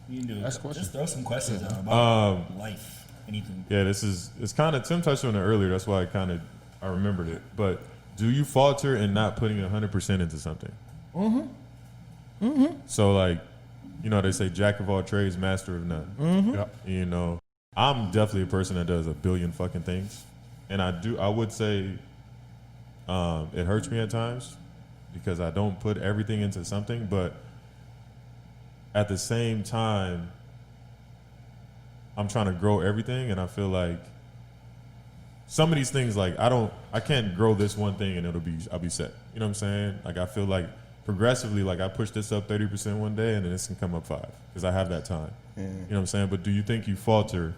You can do Ask it. questions. Just throw some questions out about life, anything. Yeah, it's kind of, Tim touched on it earlier. That's why I remembered it. But do you falter in not putting 100% into something? So like, you know, they say jack of all trades, master of none. Yep. You know, I'm definitely a person that does a billion fucking things, and I would say, it hurts me at times because I don't put everything into something, but at the same time, I'm trying to grow everything, and I feel like some of these things, like I can't grow this one thing and I'll be set. You know what I'm saying? Like I feel like progressively, like I push this up 30% one day, and then this can come up 5 because I have that time. You know what I'm saying? But do you think you falter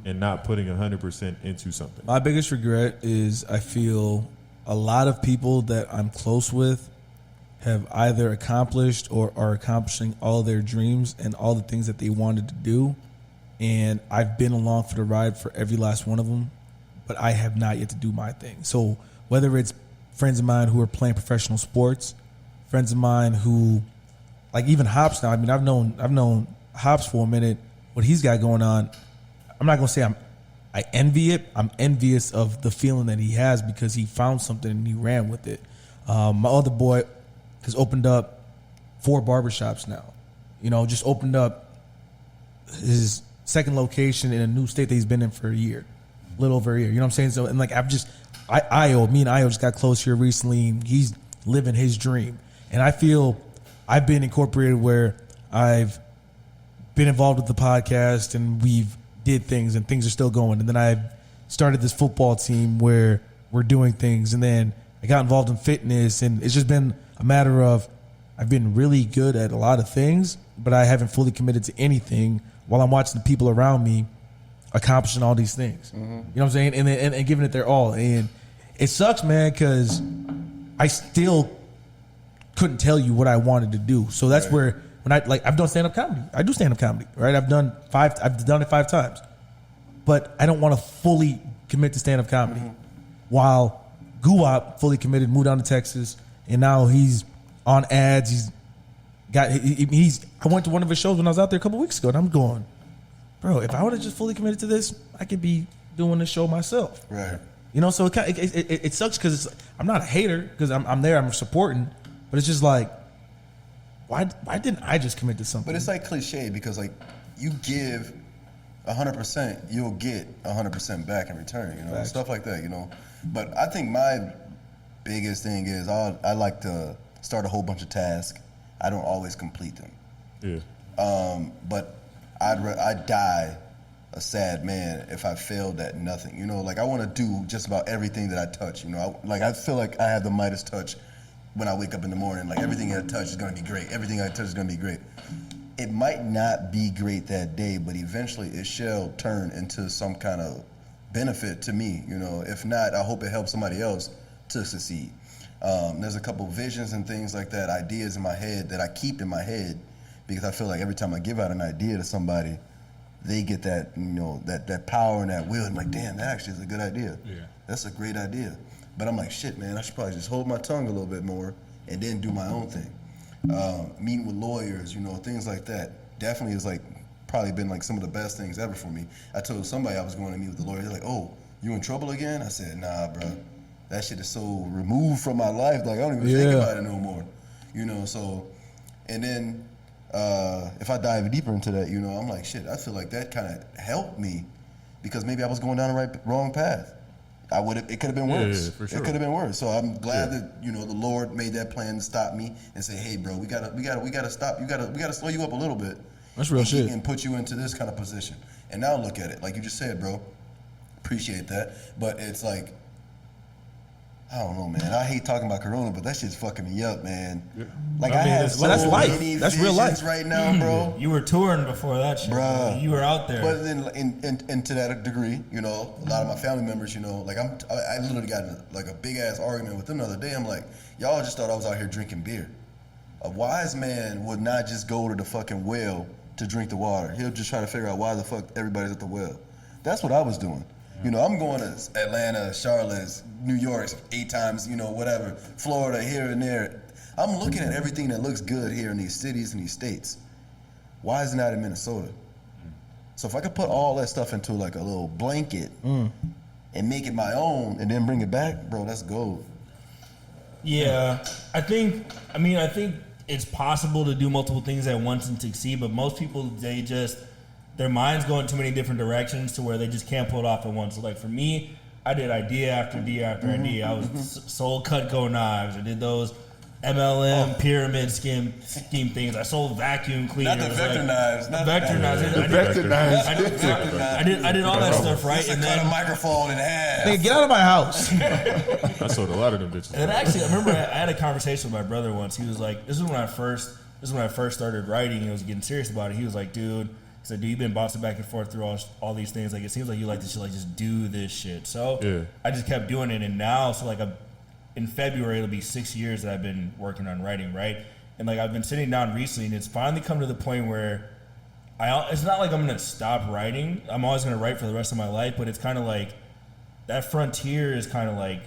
in not putting 100% into something? My biggest regret is I feel a lot of people that I'm close with have either accomplished or are accomplishing all their dreams and all the things that they wanted to do. And I've been along for the ride for every last one of them, but I have not yet to do my thing. So whether it's friends of mine who are playing professional sports, friends of mine who, like even Hops now. I mean, I've known Hops for a minute. What he's got going on, I'm not gonna say I envy it. I'm envious of the feeling that he has because he found something and he ran with it. My other boy has opened up 4 barbershops now. You know, just opened up his second location in a new state that he's been in for a year, a little over a year. You know what I'm saying? So, and like me and Io just got close here recently. And he's living his dream. And I feel I've been incorporated where I've been involved with the podcast and we've did things and things are still going. And then I've started this football team where we're doing things. And then I got involved in fitness, and it's just been a matter of I've been really good at a lot of things, but I haven't fully committed to anything while I'm watching the people around me accomplishing all these things. You know what I'm saying? And giving it their all. And it sucks, man, because I still couldn't tell you what I wanted to do. So that's where when I've done stand-up comedy. I do stand-up comedy, right? I've done it 5 times. But I don't want to fully commit to stand-up comedy. While Guwap fully committed, moved down to Texas, and now he's on ads. I went to one of his shows when I was out there a couple weeks ago, and I'm going, bro, if I would have just fully committed to this, I could be doing this show myself. Right. You know, so it sucks because I'm not a hater because I'm there, I'm supporting, but it's just like, why didn't I just commit to something? But it's like cliche because like you give 100%, you'll get 100% back in return. You know, Facts. Stuff like that. You know, but I think my biggest thing is I like to start a whole bunch of tasks. I don't always complete them. Yeah. But I'd die a sad man if I failed at nothing. You know, like I want to do just about everything that I touch. You know, I feel like I have the Midas touch when I wake up in the morning. Like everything I touch is going to be great. Everything I touch is going to be great. It might not be great that day, but eventually it shall turn into some kind of benefit to me. You know, if not, I hope it helps somebody else to succeed. There's a couple visions and things like that, ideas in my head that I keep in my head because I feel like every time I give out an idea to somebody, they get that, you know, that power and that will. And like, damn, that actually is a good idea. Yeah. That's a great idea. But I'm like, shit, man, I should probably just hold my tongue a little bit more and then do my own thing. Meeting with lawyers, you know, things like that. Definitely is like probably been like some of the best things ever for me. I told somebody I was going to meet with the lawyer. They're like, oh, you in trouble again? I said, nah, bro. That shit is so removed from my life. Like, I don't even think about it no more. You know, so, and then if I dive deeper into that, you know, I'm like, shit, I feel like that kind of helped me because maybe I was going down the wrong path. It could have been worse. Yeah, for sure. It could have been worse. So I'm glad that, you know, the Lord made that plan to stop me and say, hey, bro, we gotta stop. We gotta slow you up a little bit. That's real shit. And put you into this kind of position. And now look at it. Like you just said, bro. Appreciate that. But it's like, I don't know, man. I hate talking about Corona, but that shit's fucking me up, man. Yeah. Like I have so that's life. many That's real life visions right now, bro. You were touring before that shit. Bruh. You were out there. But then, and to that degree, you know, a lot of my family members, you know, like I literally got in like a big ass argument with them the other day. I'm like, y'all just thought I was out here drinking beer. A wise man would not just go to the fucking well to drink the water. He'll just try to figure out why the fuck everybody's at the well. That's what I was doing. You know, I'm going to Atlanta, Charlotte, New York 8 times, you know, whatever, Florida, here and there. I'm looking at everything that looks good here in these cities and these states. Why is it not in Minnesota? So if I could put all that stuff into like a little blanket and make it my own and then bring it back, bro, that's gold. Yeah, I think it's possible to do multiple things at once and succeed, but most people, their minds go in too many different directions to where they just can't pull it off at once. So like for me, I did idea after idea after idea. I was sold Cutco knives. I did those MLM pyramid scheme things. I sold vacuum cleaners. Not the vector knives. Not vector knives. I did all that stuff, right? And then cut a microphone in half. Nigga, get out of my house. I sold a lot of them bitches. And actually, I remember I had a conversation with my brother once. He was like, "This is when I first started writing and I was getting serious about it." He was like, "Dude," he said, "Dude, you've been bouncing back and forth through all these things. Like, it seems like you like to like just do this shit." So yeah. I just kept doing it, and now in February it'll be 6 years that I've been working on writing, right? And like I've been sitting down recently, and it's finally come to the point where it's not like I'm gonna stop writing. I'm always gonna write for the rest of my life, but it's kind of like that frontier is kind of like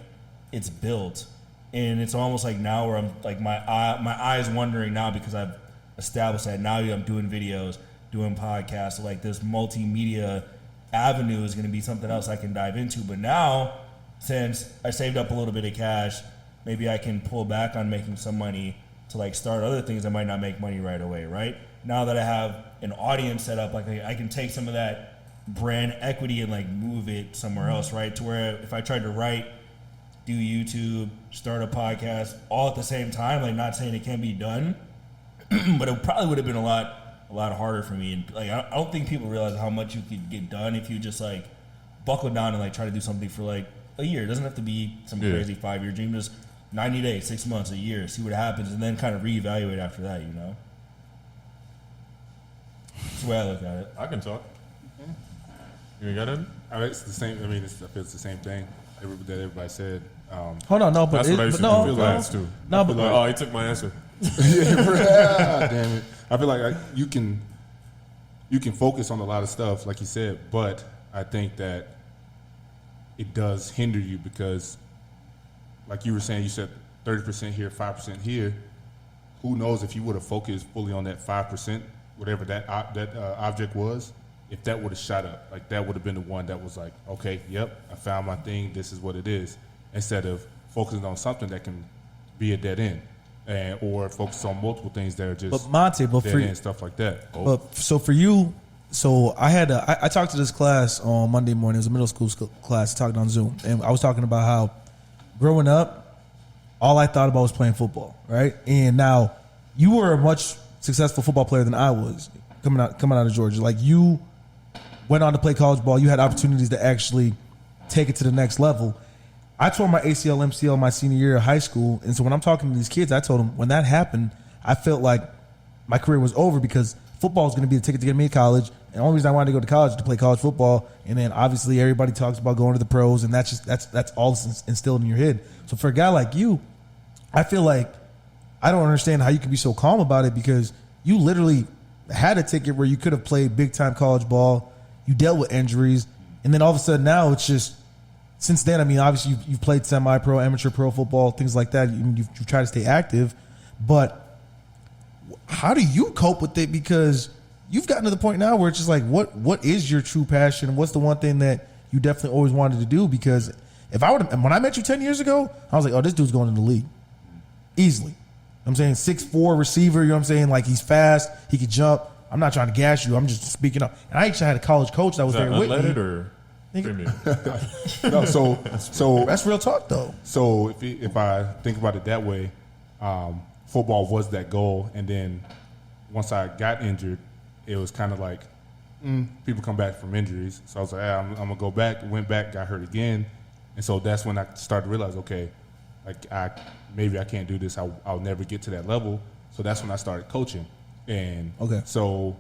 it's built, and it's almost like now where I'm like my eyes wandering now because I've established that now I'm doing videos, doing podcasts, so like this multimedia avenue is gonna be something else I can dive into. But now, since I saved up a little bit of cash, maybe I can pull back on making some money to like start other things that might not make money right away, right? Now that I have an audience set up, like I can take some of that brand equity and like move it somewhere else, right? To where if I tried to write, do YouTube, start a podcast all at the same time, like not saying it can't be done, but it probably would have been a lot harder for me. And like I don't think people realize how much you could get done if you just like buckle down and like try to do something for like a year. It doesn't have to be some crazy 5-year dream. Just 90 days, 6 months, a year, see what happens, and then kind of reevaluate after that, you know? That's the way I look at it. I can talk. You ain't got nothing? It's the same. I mean, it's the same thing that everybody said. Hold on, no, but That's what I used to feel last too. No, but Like, oh, he took my answer. Yeah, damn it. I feel like you can focus on a lot of stuff, like you said, but I think that it does hinder you because, like you were saying, you said 30% here, 5% here. Who knows if you would have focused fully on that 5%, whatever that object was, if that would have shot up, like that would have been the one that was like, okay, yep, I found my thing, this is what it is, instead of focusing on something that can be a dead end, or focus on multiple things that are just But Monte, but dead for end, stuff like that. But so for you, so I talked to this class on Monday morning. It was a middle school class. Talking on Zoom, and I was talking about how growing up, all I thought about was playing football, right? And now you were a much successful football player than I was coming out of Georgia. Like you went on to play college ball. You had opportunities to actually take it to the next level. I tore my ACL, MCL my senior year of high school, and so when I'm talking to these kids, I told them when that happened, I felt like my career was over because football is going to be the ticket to get me to college. And the only reason I wanted to go to college was to play college football. And then obviously everybody talks about going to the pros, and that's all instilled in your head. So for a guy like you, I feel like I don't understand how you can be so calm about it because you literally had a ticket where you could have played big time college ball. You dealt with injuries, and then all of a sudden now it's just since then. I mean, obviously you've played semi-pro, amateur pro football, things like that. You try to stay active, but how do you cope with it? Because you've gotten to the point now where it's just like, what is your true passion? What's the one thing that you definitely always wanted to do? Because when I met you 10 years ago, I was like, oh, this dude's going in the league easily. I'm saying 6'4" receiver. You know what I'm saying? Like he's fast. He could jump. I'm not trying to gas you. I'm just speaking up. And I actually had a college coach that was there with me. Unleaded or premium? No, so That's real talk though. So if I think about it that way, football was that goal, and then once I got injured, it was kind of like people come back from injuries. So I was like, I'm gonna go back. Went back, got hurt again, and so that's when I started to realize, okay, like maybe I can't do this. I'll never get to that level. So that's when I started coaching, and so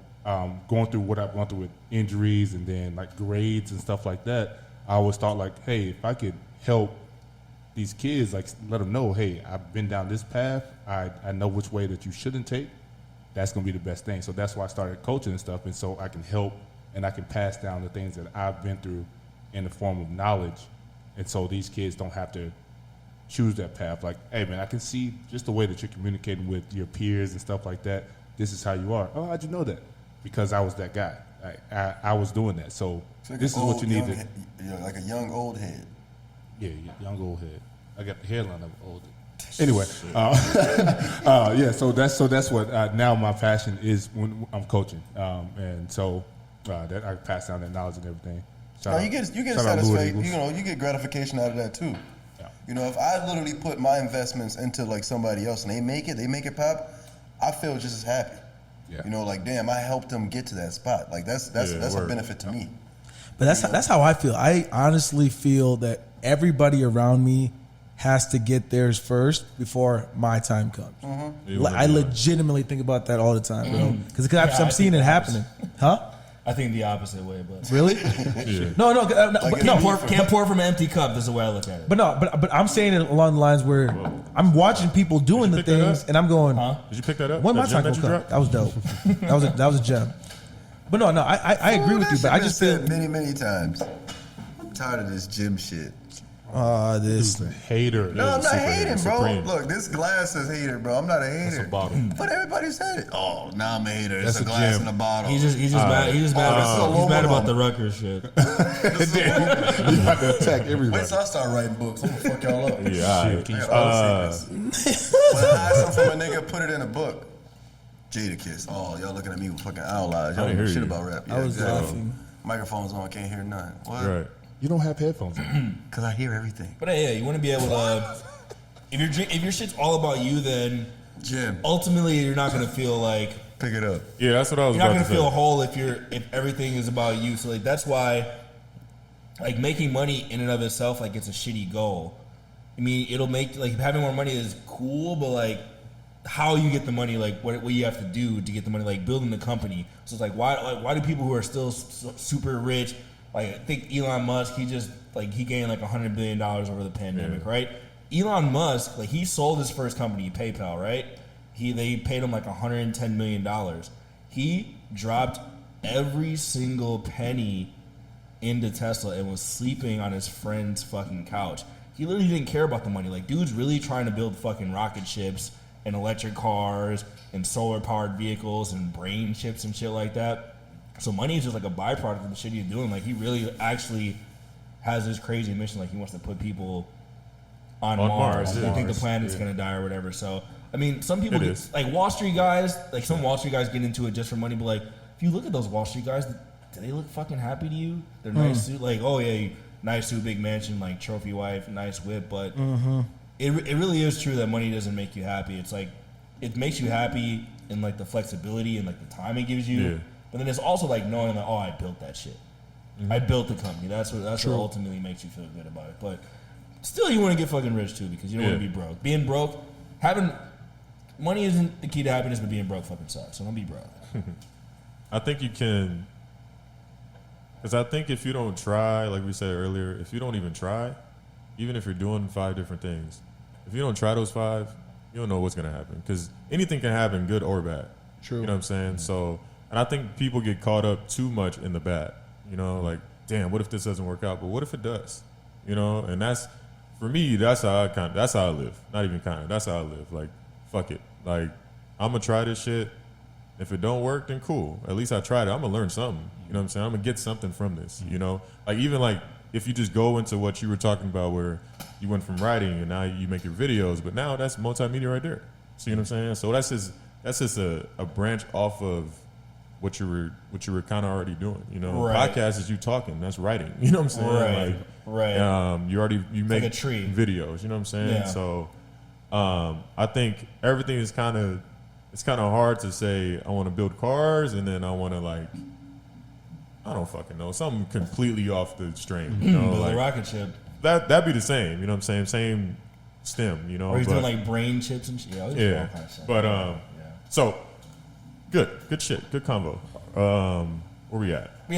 going through what I've gone through with injuries and then like grades and stuff like that, I always thought like, hey, if I could help these kids, like let them know, hey, I've been down this path. I know which way that you shouldn't take. That's going to be the best thing. So that's why I started coaching and stuff, and so I can help and I can pass down the things that I've been through in the form of knowledge, and so these kids don't have to choose that path. Like, hey, man, I can see just the way that you're communicating with your peers and stuff like that. This is how you are. Oh, how'd you know that? because I was that guy. I was doing that. So Like this is an what you old, need young to. he- like a young old head. Yeah, young old head. I got the hairline of old. Anyway, yeah. So that's what now my passion is when I'm coaching, and so that I pass down that knowledge and everything. No, you get shout out Louis satisfaction. Eagles. You get gratification out of that too. Yeah. You know, if I literally put my investments into like somebody else and they make it pop, I feel just as happy. Yeah. You know, like damn, I helped them get to that spot. Like that's a word. benefit to me. But that's how I feel. I honestly feel that everybody around me has to get theirs first before my time comes. I legitimately think about that all the time, bro. Because I'm seeing it happening. Huh? I think the opposite way, but Really? Yeah. No, Like can't pour from an empty cup. This is the way I look at it. but I'm saying it along the lines where I'm watching people doing the pick that things, up? and I'm going, Did you pick that up? when my That time gem gonna that come? you dropped? That was dope. that was a gem. But no, I agree with you. But I just feel said many times. I'm tired of this gym shit. this. He's a hater. No, I'm not super hating, hater, bro. supreme. Look, this glass says hater, bro. I'm not a hater. That's a bottle. But everybody said it. Oh, now I'm a hater. That's It's a a glass gem. in a bottle. He's just mad. He's just mad. this is a He's mad Lobo about the moment. Rutgers shit. You got to attack everybody. Wait till I start writing books. I'm gonna fuck y'all up. Yeah, all right. Shit. I got all the secrets. When I hide something from a nigga, put it in a book. Jada Kiss. Oh, y'all looking at me with fucking owl eyes. Y'all I don't know hear shit you. about rap. I was laughing. Microphones on, can't hear nothing. What? Right. You don't have headphones on. Because I hear everything. But yeah, you want to be able to. If your shit's all about you, then Jim, ultimately you're not gonna feel like pick it up. Yeah, that's what I was you're not about gonna to feel say. whole if everything is about you. So like that's why, like making money in and of itself, like it's a shitty goal. I mean, it'll make like having more money is cool, but like how you get the money, like what you have to do to get the money, like building the company. So it's like why do people who are still super rich, like I think Elon Musk, he just like he gained like $100 billion over the pandemic, right? Elon Musk, like he sold his first company, PayPal, right? They paid him like $110 million. He dropped every single penny into Tesla and was sleeping on his friend's fucking couch. He literally didn't care about the money. Like, dude's really trying to build fucking rocket ships and electric cars and solar powered vehicles and brain chips and shit like that. So money is just like a byproduct of the shit he's doing. Like, he really actually has this crazy mission. Like, he wants to put people on Mars. yeah. They think the planet's gonna die or whatever. So, I mean, some people It get, is. like Wall Street guys, like some Wall Street guys get into it just for money. But like, if you look at those Wall Street guys, do they look fucking happy to you? They're nice suit, like, oh yeah, nice suit, big mansion, like trophy wife, nice whip. But it really is true that money doesn't make you happy. It's like it makes you happy in like the flexibility and like the time it gives you. Yeah. But then it's also like knowing that, oh, I built that shit. I built the company. That's what ultimately makes you feel good about it. But still, you want to get fucking rich too because you don't want to be broke. Being broke, having money isn't the key to happiness, but being broke fucking sucks. So don't be broke. I think you can, because I think if you don't try, like we said earlier, if you don't even try, even if you're doing 5 different things, if you don't try those 5, you don't know what's going to happen. Because anything can happen, good or bad. True. You know what I'm saying? So, and I think people get caught up too much in the bad. You know, like, damn, what if this doesn't work out? But what if it does? You know, and that's, for me, that's how I live. Not even kind of, that's how I live. Like, fuck it. Like, I'm going to try this shit. If it don't work, then cool. At least I tried it. I'm gonna learn something. You know what I'm saying? I'm gonna get something from this. You know, like even like if you just go into what you were talking about, where you went from writing and now you make your videos, but now that's multimedia right there. See what I'm saying? So that's just a branch off of what you were kind of already doing. You know, Right. podcast is you talking. That's writing. You know what I'm saying? Right. You make like a tree. videos. You know what I'm saying? Yeah. So I think everything is kind of. It's kind of hard to say I want to build cars and then I want to like I don't fucking know something completely off the string. You know, Build like a rocket ship. that'd be the same. You know what I'm saying? Same stem. You know, Or he's but, doing like brain chips and shit. Yeah, he's doing all yeah. kinds of stuff. But Yeah. so good shit, good convo. Where we at?